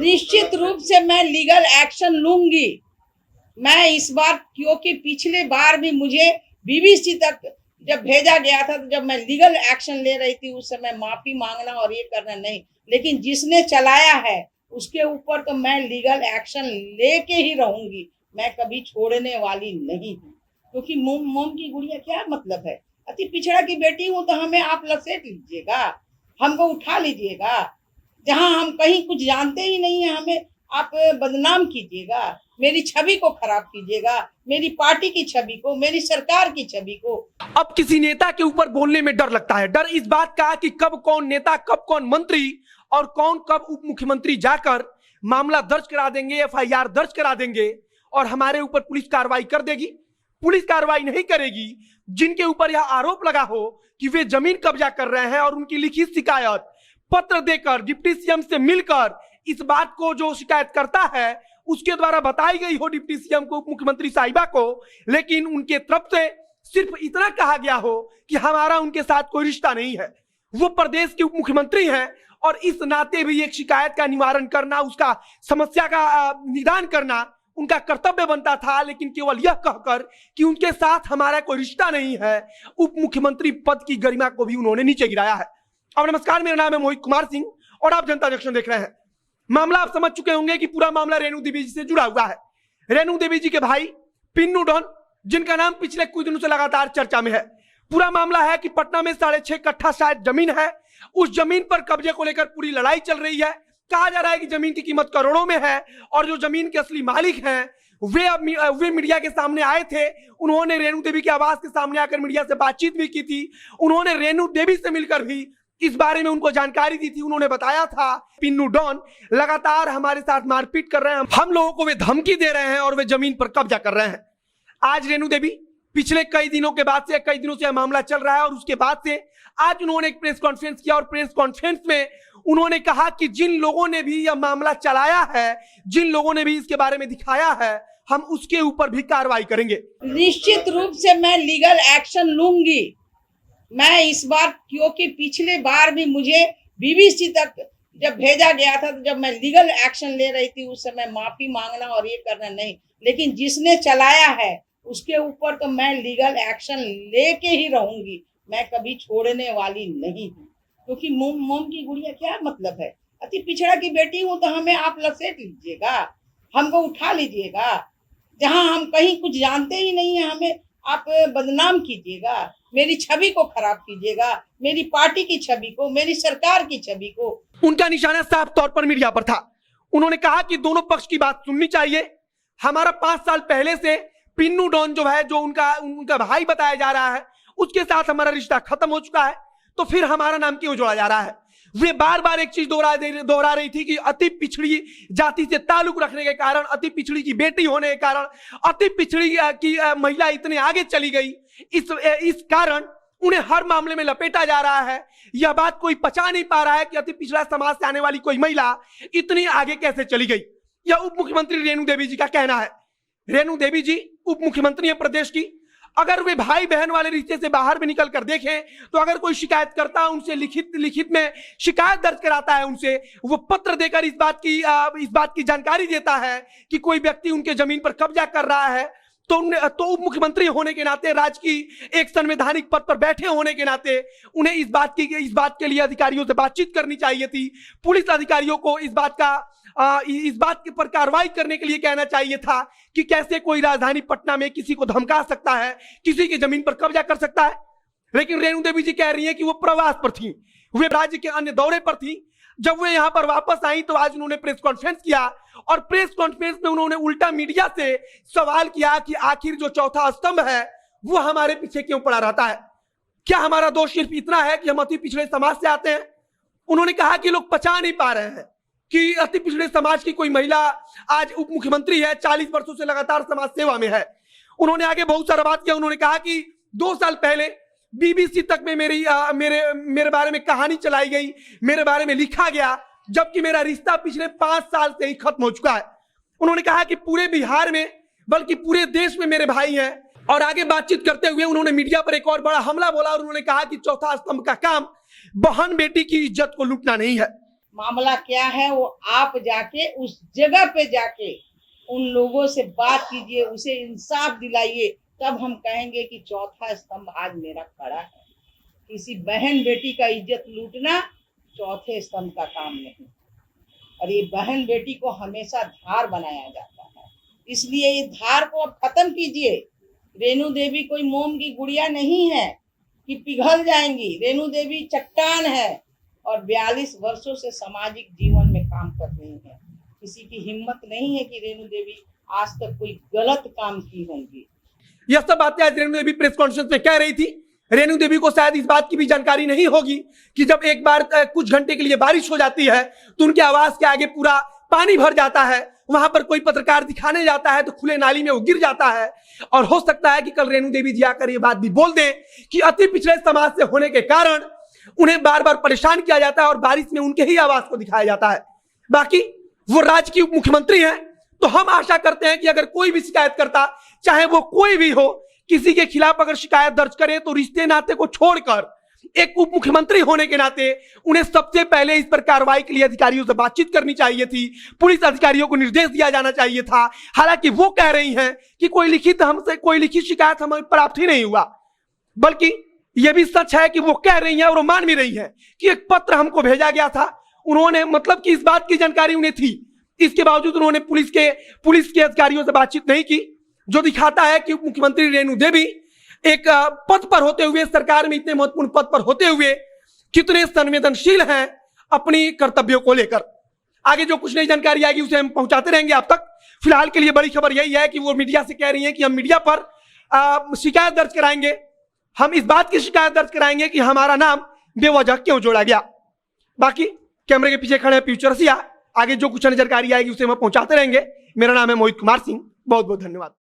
निश्चित रूप से मैं लीगल एक्शन लूंगी। मैं इस बार, क्योंकि पिछले बार भी मुझे बीबीसी तक जब भेजा गया था, तो जब मैं लीगल एक्शन ले रही थी उस समय माफी मांगना और ये करना नहीं, लेकिन जिसने चलाया है उसके ऊपर तो मैं लीगल एक्शन लेके ही रहूंगी। मैं कभी छोड़ने वाली नहीं हूँ, क्योंकि मोम की गुड़िया क्या मतलब है। अति पिछड़ा की बेटी हूँ तो हमें आप लसेट लीजिएगा, हमको उठा लीजिएगा। जहाँ हम कहीं कुछ जानते ही नहीं है, हमें आप बदनाम कीजिएगा, मेरी छवि को खराब कीजिएगा, मेरी पार्टी की छवि को, मेरी सरकार की छवि को। अब किसी नेता के ऊपर बोलने में डर लगता है। डर इस बात का कि कब कौन नेता, कब कौन मंत्री और कौन कब उप मुख्यमंत्री जाकर मामला दर्ज करा देंगे, एफआईआर दर्ज करा देंगे और हमारे ऊपर पुलिस कार्रवाई कर देगी। पुलिस कार्रवाई नहीं करेगी जिनके ऊपर यह आरोप लगा हो कि वे जमीन कब्जा कर रहे हैं और उनकी लिखित शिकायत पत्र देकर डिप्टी सीएम से मिलकर इस बात को जो शिकायत करता है उसके द्वारा बताई गई हो डिप्टी सीएम को, उप मुख्यमंत्री साहिबा को, लेकिन उनके तरफ से सिर्फ इतना कहा गया हो कि हमारा उनके साथ कोई रिश्ता नहीं है, वो प्रदेश के उप मुख्यमंत्री हैं और इस नाते भी एक शिकायत का निवारण करना, उसका समस्या का निदान करना उनका कर्तव्य बनता था। लेकिन केवल यह कहकर कि उनके साथ हमारा कोई रिश्ता नहीं है, उप मुख्यमंत्री पद की गरिमा को भी उन्होंने नीचे गिराया है। अब नमस्कार, मेरा नाम है मोहित कुमार सिंह और आप जनता जंक्शन देख रहे हैं। मामला आप समझ चुके होंगे कि पूरा मामला रेणु देवी जी से जुड़ा हुआ है। रेणु देवी जी के भाई पिन्नू डॉन, जिनका नाम पिछले कुछ दिनों से लगातार चर्चा में है। पूरा मामला है कि पटना में 6.5 कट्ठा शायद जमीन है, उस जमीन पर कब्जे को लेकर पूरी लड़ाई चल रही है। कहा जा रहा है कि जमीन की कीमत करोड़ों में है और जो जमीन के असली मालिक हैं वे मीडिया के सामने आए थे। उन्होंने रेणु देवी के आवास के सामने आकर मीडिया से बातचीत भी की थी। उन्होंने रेणु देवी से मिलकर भी इस बारे में उनको जानकारी दी थी। उन्होंने बताया था पिन्नू डॉन लगातार हमारे साथ मारपीट कर रहे हैं, हम लोगों को वे धमकी दे रहे हैं और वे जमीन पर कब्जा कर रहे हैं। आज रेणु देवी पिछले कई दिनों से मामला चल रहा है और उसके बाद से आज उन्होंने एक प्रेस कॉन्फ्रेंस किया और प्रेस कॉन्फ्रेंस में उन्होंने कहा कि जिन लोगों ने भी यह मामला चलाया है, जिन लोगों ने भी इसके बारे में दिखाया है, हम उसके ऊपर भी कार्रवाई करेंगे। निश्चित रूप से मैं लीगल एक्शन लूंगी। मैं इस बार, क्योंकि पिछले बार भी मुझे बीबीसी तक जब भेजा गया था, तो जब मैं लीगल एक्शन ले रही थी उस समय माफी मांगना और ये करना नहीं, लेकिन जिसने चलाया है उसके ऊपर तो मैं लीगल एक्शन लेके ही रहूंगी। मैं कभी छोड़ने वाली नहीं हूँ, क्योंकि मोम की गुड़िया क्या मतलब है। अति पिछड़ा की बेटी हूँ तो हमें आप लसेट लीजिएगा, हमको उठा लीजिएगा। जहाँ हम कहीं कुछ जानते ही नहीं है, हमें आप बदनाम कीजिएगा, मेरी छवि को खराब कीजिएगा, मेरी पार्टी की छवि को, मेरी सरकार की छवि को। उनका निशाना साफ तौर पर मीडिया पर था। उन्होंने कहा कि दोनों पक्ष की बात सुननी चाहिए। हमारा 5 साल पहले से पिन्नू डॉन जो है, जो उनका भाई बताया जा रहा है, उसके साथ हमारा रिश्ता खत्म हो चुका है, तो फिर हमारा नाम क्यों जोड़ा जा रहा है। वे बार बार एक चीज दोहरा रही थी कि अति पिछड़ी जाति से ताल्लुक रखने के कारण, अति पिछड़ी की बेटी होने के कारण, अति पिछड़ी की महिला इतने आगे चली गई, इस कारण उन्हें हर मामले में लपेटा जा रहा है। यह बात कोई पचा नहीं पा रहा है कि अति पिछड़ा समाज से आने वाली कोई महिला इतनी आगे कैसे चली गई। यह उप मुख्यमंत्री रेणु देवी जी का कहना है। रेणु देवी जी उप मुख्यमंत्री है प्रदेश की। अगर वे भाई बहन वाले रिश्ते से बाहर भी निकल कर देखें तो अगर कोई शिकायत करता है उनसे लिखित में शिकायत दर्ज कराता है, उनसे वो पत्र देकर इस बात की जानकारी देता है कि कोई व्यक्ति उनके जमीन पर कब्जा कर रहा है, तो उप मुख्यमंत्री होने के नाते, राज्य की एक संवैधानिक पद पर बैठे होने के नाते उन्हें इस बात के लिए अधिकारियों से बातचीत करनी चाहिए थी। पुलिस अधिकारियों को इस बात के पर कार्रवाई करने के लिए कहना चाहिए था कि कैसे कोई राजधानी पटना में किसी को धमका सकता है, किसी की जमीन पर कब्जा कर सकता है। लेकिन रेणु देवी जी कह रही है कि वो प्रवास पर थी, वे राज्य के अन्य दौरे पर थी। जब वे यहां पर वापस आई तो आज उन्होंने प्रेस कॉन्फ्रेंस किया और प्रेस कॉन्फ्रेंस में उन्होंने उल्टा मीडिया से सवाल किया कि आखिर जो चौथा स्तंभ है वो हमारे पीछे क्यों पड़ा रहता है। क्या हमारा दोष सिर्फ इतना है कि हम अति पिछड़े समाज से आते हैं। उन्होंने कहा कि लोग पचा नहीं पा रहे हैं कि अति पिछड़े समाज की कोई महिला आज उप मुख्यमंत्री है, 40 वर्षों से लगातार समाज सेवा में है। उन्होंने आगे बहुत सारा बात किया। उन्होंने कहा कि 2 साल पहले बीबीसी तक में मेरे बारे में कहानी चलाई गई, मेरे बारे में लिखा गया, जबकि मेरा रिश्ता पिछले 5 साल से ही खत्म हो चुका है। उन्होंने कहा कि पूरे बिहार में बल्कि पूरे देश में मेरे भाई हैं। और आगे बातचीत करते हुए उन्होंने मीडिया पर एक और बड़ा हमला बोला और उन्होंने कहा कि चौथा स्तंभ का काम बहन बेटी की इज्जत को लूटना नहीं है। मामला क्या है वो आप जाके उस जगह पे जाके उन लोगों से बात कीजिए, उसे इंसाफ दिलाइए, तब हम कहेंगे कि चौथा स्तंभ आज मेरा खड़ा है। किसी बहन बेटी का इज्जत लूटना चौथे स्तंभ का काम नहीं, और ये बहन बेटी को हमेशा धार बनाया जाता है, इसलिए ये धार को अब खत्म कीजिए। रेणु देवी कोई मोम की गुड़िया नहीं है कि पिघल जाएंगी। रेणु देवी चट्टान है और 42 वर्षों से सामाजिक जीवन में काम कर रही है। किसी की हिम्मत नहीं है कि रेणु देवी आज तक कोई गलत काम की होंगी। यह सब बातें आज रेणु देवी प्रेस कॉन्फ्रेंस में कह रही थी। रेणु देवी को शायद इस बात की भी जानकारी नहीं होगी कि जब एक बार कुछ घंटे के लिए बारिश हो जाती है तो उनके आवाज के आगे पूरा पानी भर जाता है। वहां पर कोई पत्रकार दिखाने जाता है तो खुले नाली में वो गिर जाता है। और हो सकता है कि कल रेणु देवी जी आकर ये बात भी बोल दें कि अति पिछड़े समाज से होने के कारण उन्हें बार बार परेशान किया जाता है और बारिश में उनके ही आवाज को दिखाया जाता है। बाकी वो राज्य की उप मुख्यमंत्री हैं, तो हम आशा करते हैं कि अगर कोई भी शिकायत करता, चाहे वो कोई भी हो, किसी के खिलाफ अगर शिकायत दर्ज करे तो रिश्ते नाते को छोड़कर एक उप मुख्यमंत्री होने के नाते उन्हें सबसे पहले इस पर कार्रवाई के लिए अधिकारियों से बातचीत करनी चाहिए थी। पुलिस अधिकारियों को निर्देश दिया जाना चाहिए था। हालांकि वो कह रही हैं कि कोई लिखित शिकायत हमें प्राप्त ही नहीं हुआ, बल्कि यह भी सच है कि वो कह रही हैं और वो मान भी रही हैं कि एक पत्र हमको भेजा गया था। उन्होंने मतलब कि इस बात की जानकारी उन्हें थी, इसके बावजूद उन्होंने पुलिस के अधिकारियों से बातचीत नहीं की, जो दिखाता है कि मुख्यमंत्री रेणु देवी एक पद पर होते हुए, सरकार में इतने महत्वपूर्ण पद पर होते हुए कितने संवेदनशील हैं अपनी कर्तव्यों को लेकर। आगे जो कुछ नई जानकारी आएगी उसे हम पहुंचाते रहेंगे आप तक। फिलहाल के लिए बड़ी खबर यही है कि वो मीडिया से कह रही हैं कि हम मीडिया पर शिकायत दर्ज कराएंगे। हम इस बात की शिकायत दर्ज कराएंगे कि हमारा नाम बेवजह क्यों जोड़ा गया। बाकी कैमरे के पीछे खड़े हैं पीयूष चौरसिया। आगे जो कुछ जानकारी आएगी उसे हम पहुंचाते रहेंगे। मेरा नाम है मोहित कुमार सिंह। बहुत बहुत धन्यवाद।